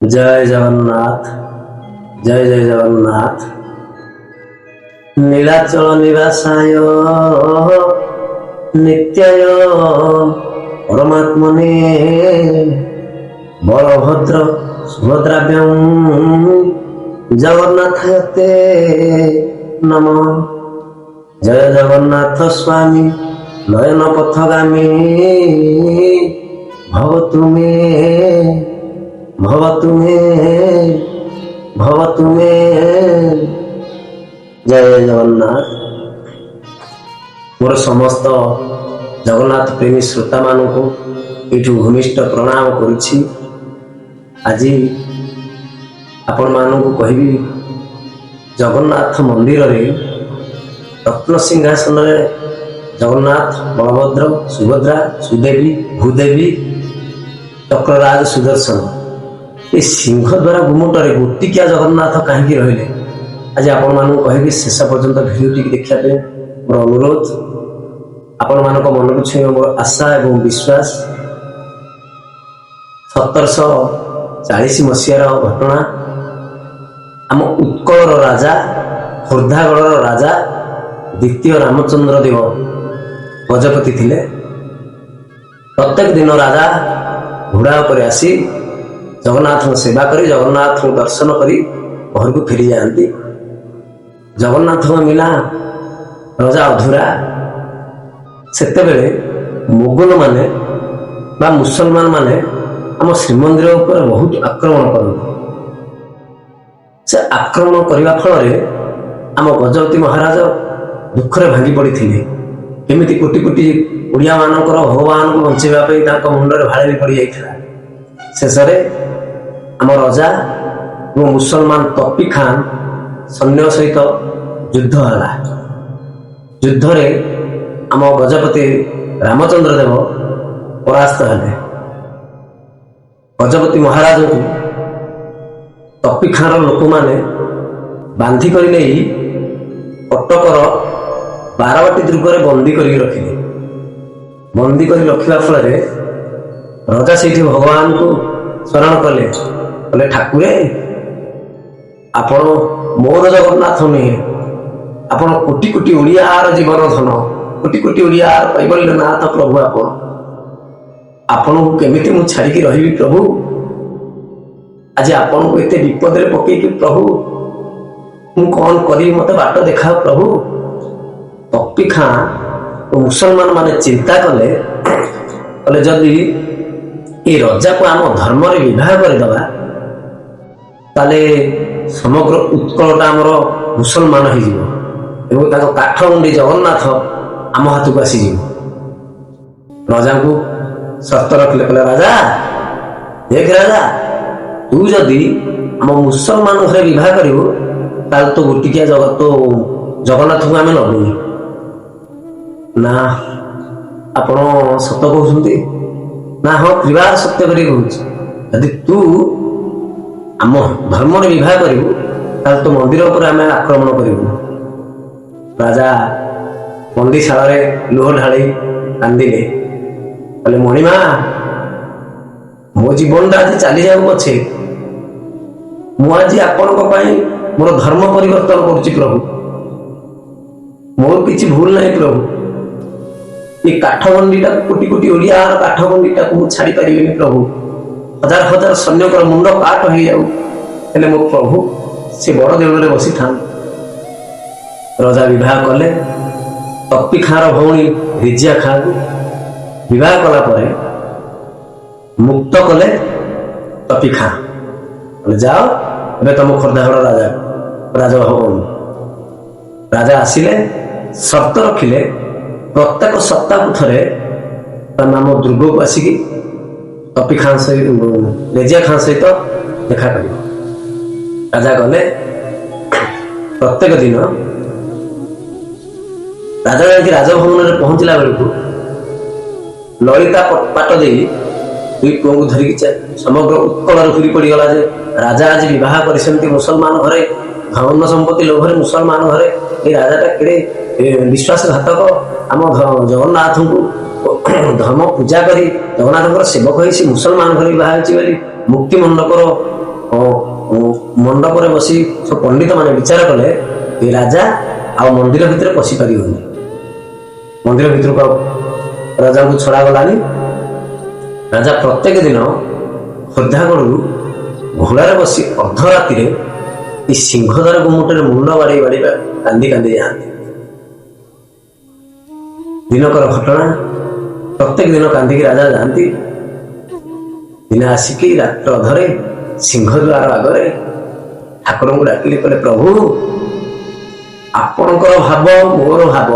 जय जगन्नाथ। जय जय जगन्नाथ। नीलाचल निवासाय नित्याय परमात्मने बलभद्र सुभद्राभ्यां जगन्नाथाय ते नमः। जय जगन्नाथ स्वामी नयन पथगामी भवतु मे भवतु मे भवतु मे। जय जगन्नाथ। मोर समस्त जगन्नाथ प्रेमी श्रोता मानू ये भूमिष्ठ प्रणाम करुछि। आज आपण मानू कहबी जगन्नाथ मंदिर रे रत्न सिंहासन जगन्नाथ बलभद्र सुभद्रा सुदेवी भूदेवी चक्रराज सुदर्शन ये सिंह द्वारा गुमुटर गोटिकिया जगन्नाथ कहीं रहिले। आज आपण मानू कहबी शेष पर्यंत भिडियो देखा मोर अनुरोध। आपण मानक मन को छुई मोर आशा एवं विश्वास। 1740 मसीहार घटना। आम उत्कल राजा खोर्धागढ़ राजा द्वितीय रामचंद्र देव गजपति थिले। प्रत्येक दिन राजा घोड़ा पर आसी जगन्नाथ सेवा करी जगन्नाथ दर्शन करी घर को फेरी जाती। जगन्नाथ मिला राजा अधूरा। सेतेबेले मोगल माने बा मुसलमान माने आम श्रीमंदिर उपर बहुत आक्रमण करते। से आक्रमण करने फल आम गजपति महाराज दुखरे भांगी पड़ी केमिति कोटि कोटि ओडिया मानकर भगवान को बंचाइबा मुंडे भाड़ी पड़ जाता। शेष आम राजा और मुसलमान तपी खान सैन्य सहित युद्ध है। युद्ध रे आम गजपति रामचंद्र देव परास्त हेले। गजपति महाराज को तपी खान लोक मैंने बांधिक कटकर बारवाटी दुर्ग बंदी कर रखिले। बंदी कर रखा फल राजा से भगवान को स्मरण कले कले ठाकुरे आपण मोर जगन्नाथ नुहे आपण कोटि कोटि ओडियार जीवन धन कोटि कोटि ओडियार कैबल्यनाथ प्रभु आपण को केमिति मु छाड़ी रही प्रभु। आज आपण को एते विपद रे पकई प्रभु मु कौन करी मते बाट देखा प्रभु। तपी खां मुसलमान माने चिंता कले कले जदि ये रजा को आम धर्म रे विवाह करदबा ताले समग्र उत्कलटा आमर मुसलमान हो काठमुंडी जगन्नाथ आम हाथ को आसीज। राजा को शर्त रखिले कले राजा देख राजा तू जदि आम मुसलमान घरे विवाह करू ताल तो गोटिकिया जगत तो जगन्नाथ को आम नबुनी ना आपण सत कहते ना हाँ त्रिवार सत्य कर तू आम धर्म विवाह करू तो मंदिर पर आम आक्रमण करूँ। राजा बंदीशाल लुह ढाली कांदिले कहले मणिमा मो जीवन आज चली जाऊ पछे मुझे आपण मोर धर्म परिवर्तन करुच्ची प्रभु। मोर किसी भूल नहीं प्रभु। ये काठगंडीटा कोटि कोटि ओडिया काठगंडीटा को छाड़ी पारि प्रभु। हजार हजार सैन्य मुंड काट हो जाऊ हेले मो प्रभु से बड़ देवल बसी था। राजा विवाह कले तपी खार भौणी रिजिया खां को विवाह कला परे मुक्त कले तपी खां जाओ ए तुम खोर्धागढ़ राजा राजा भवन। राजा आसिले शर्त रखिले प्रत्येक सप्ताह को थे नाम दुर्ग को आसिक तपी खान सहित रेजिया खान सहित देखा कर। राजा गले प्रत्येक दिन राजा जाकि राजभवन में पहुंचला बेलू ललिता पाट दे दुई पुओं को धरिक समग्र उत्कल घूरी पड़गला जे राजा आज विवाह कर मुसलमान घरे धन संपत्ति लोभरे मुसलमान घरे ये राजाटा केड़े विश्वासघातक आम जगन्नाथ को धर्म पूजा करी जगन्नाथ सेवक हो मुसलमान घर बाहर मुक्ति मंडपर मंडप बसी सब पंडित माने विचार कले ये राजा आ मंदिर भितर पशि पार मंदिर भितर को राजा को छड़ा गलानी। राजा प्रत्येक दिन खोर्धागढ़ घोड़ार बसी अर्धराति सिंहद्वार गुमुटे मुंड बाड़ी बाड़ी कांदी कांदी जाती। दिनकर घटना प्रत्येक दिन कांदी राजा जाती। दिने आसिकी रात्र अधरे सिंहद्वार आगरे ठाकुर को डाकिले कहले प्रभु आपणकर भाव मोर भाव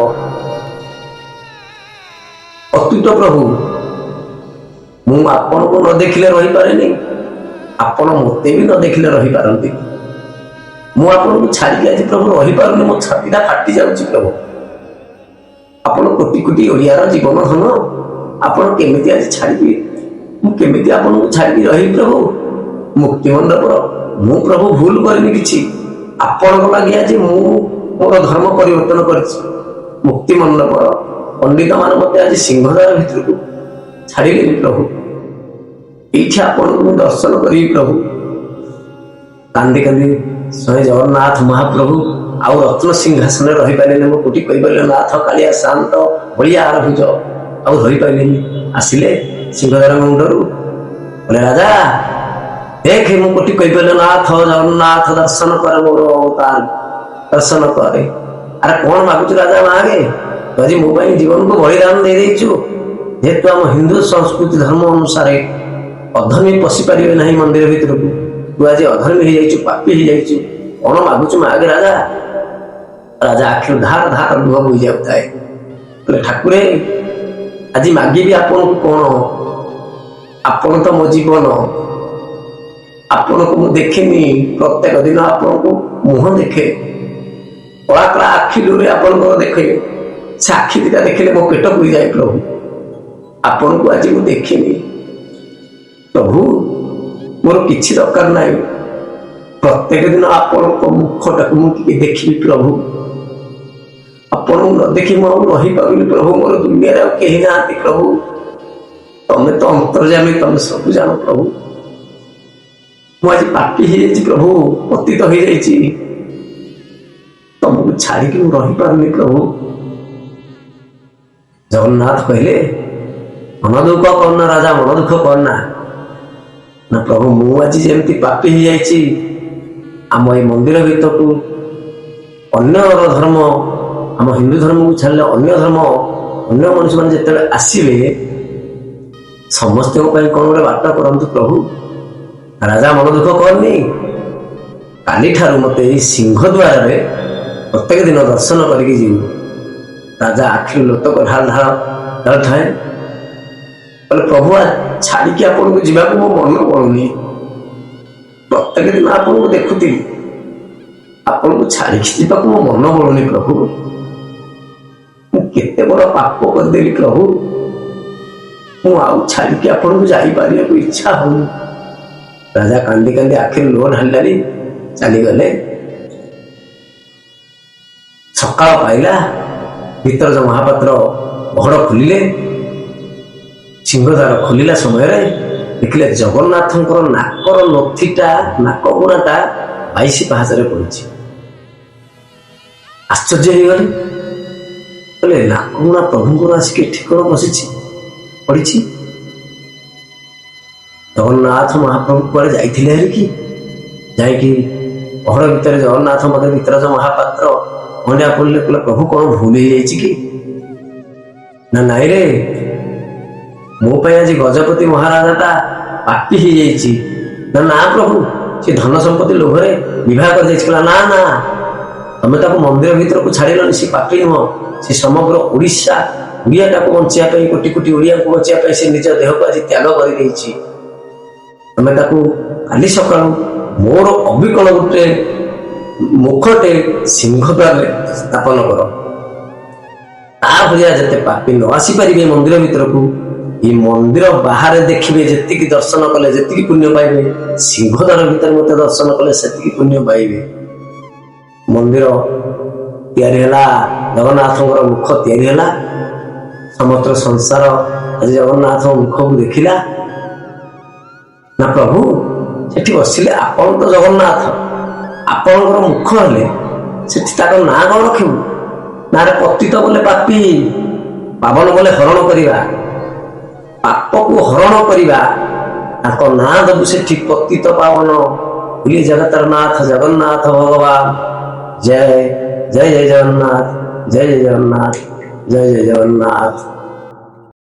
अतुट प्रभु मु आपण को न देखिले रही पारेनी आपण मते भी न देखिले रही पारंती मु आपण को छाड़ी आज प्रभु रही पारुनी मो छातीटा फाटी जाउची प्रभु आपण कोटि कोटि ओडियार जीवन धन आपण केमिति आज छाड़ी मु केमिति आपण को छाड़ी रही प्रभु मुक्ति मंडपर मु प्रभु भूल करनी किछि आपण को लागि आज मु मोर धर्म परिवर्तन करछि मुक्ति मंडपर पंडित मान मते आज सिंहद्वार भितर को छाड़ी प्रभु ये आपण को दर्शन करी प्रभु कांदी कांदी स्वयं जगन्नाथ महाप्रभु आउ रत्न सिंहासन रही पारे मो कोटि कही नाथ कालिया शांत बलिया आरभुज आउ धरी पारे आसिले सिंहद्वार मुंडरू बोले राजा देख मु कोटि कही नाथ जगन्नाथ दर्शन कर मोर अवतार दर्शन करे अरे कौन मागुच राजा मागे तो आज मो जीवन को बलिदान दे देछु जेहेतु आम हिंदू संस्कृति धर्म अनुसार अधर्मी पशि पारे ना मंदिर भीतर को तू आज अधर्मी हो जाइछु पापी हो जाइछु कौन मागुच मागे राजा राजा आखिर धार धार लुह बोई जाए बोले ठाकुरे आज मागिबी आपन को कौन आपण तो मो जीवन आपण को मु देखिनी प्रत्येक दिन आपण को मुह देखे कला कला आखि लुरे आपण को देखे से आखि दिटा देखिले मो पेट पुरी जाए प्रभु आपण को आज मु देखिनी प्रभु मोर किछि दरकार नाही प्रत्येक दिन आपण को मुखटा को मु देखि प्रभु आपण न देखि मु रही पाबिनी प्रभु मोर दुनिया रे केही नाती प्रभु तमे तो अंतर्यामी तमे सब जानो प्रभु मु आज पापी ही जाइछि प्रभु पतित हो जाइछि तुमको छाड़ी कि रही पारुनी प्रभु जगन्नाथ कहले मन दुख करना राजा मन दुख करना ना प्रभु मु आज जेमती पापी हो जाइछि आम ये मंदिर भीतर को अन्य धर्म आम हिंदू धर्म को छाड़े अन्य धर्म अन्य मनुष्य मैंने जिते आसवे समस्त कौन गोटे बाट करतु प्रभु राजा मन दुख करनी काली ठारू मत सिंहद्वार प्रत्येक दिन दर्शन करके जीव राजा आखिर लोतक ढाल ढाल ढाल थाए प्रभु छाड़ी आपन को जीवा मो मन पड़ुनी प्रत्येक दिन आपन को देखुती आपन को छाड़ी जीवा मो मन पड़ुनी प्रभु केते बड़ पाप करदेली प्रभु मु आउ छाड़ी आपन को जाई पारिया को इच्छा हो राजा कांदी कांदी आखिर लुह ढाली चली गले सकाळ पाइला भीतर जो महापात्र घड़ खोलिले सिंहद्वार खोलिला समय देखिले जगन्नाथंकर नाकर नथिटा नाक गुणाटा 22 पाहाचरे पड़ी आश्चर्य हो गले बोले नाक गुणा प्रभुंकर आसिक ठिकण बसी पड़ी जगन्नाथ महाप्रभु कुआड़े जाइथिले हरि कि जाइकी घड़ भितर जगन्नाथ मंदिर भीतर जो महापात्र अंडिया पड़े कहले प्रभु कौन भूल हो जाइछि कि ना नाई रे मो आज गजपति महाराजाटा पापी हो जाइछि ना ना प्रभु से धन संपत्ति लोभरे विवाह कर ना ना तमें ताको मंदिर भीतर को छाड़िलनि से पापी नुह से समग्र ओडिशा ओडियाटा को बंचिया कोटि कोटि ओडिया को बंचिया से निज देह को आज त्याग कर तमें ताको काली सकाळ मोर अविकल गोटे मुखटे सिंहद्वार स्थापन कर भाया जिते पापी न आसी पारे मंदिर भीतर को ये मंदिर बाहर देखिए जी दर्शन कले जी पुण्य पाइबे सिंहद्वार भीतर मत दर्शन कले से पुण्य पाइबे मंदिर तैयारी जगन्नाथ मुख तैयारी समग्र संसार आज जगन्नाथ मुख को देखिला ना प्रभु ସେଠି ବସିଲେ ଆପଣ ତ ଜଗନ୍ନାଥ, ଆପଣଙ୍କର ମୁଖ ହେଲେ ସେଠି ତାଙ୍କ ନାଁ କ'ଣ ରଖିବୁ? ନାଁରେ ପତିତ ବୋଲେ ପାପୀ, ପାବନ ବୋଲେ ହରଣ କରିବା, ପାପକୁ ହରଣ କରିବା, ତାଙ୍କ ନାଁ ଦେବୁ ସେଠି ପତିତ ପାବନ ବୋଲି ଜଗତର ନାଥ ଜଗନ୍ନାଥ ଭଗବାନ। ଜୟ ଜୟ ଜୟ ଜଗନ୍ନାଥ, ଜୟ ଜୟ ଜଗନ୍ନାଥ, ଜୟ ଜୟ ଜଗନ୍ନାଥ।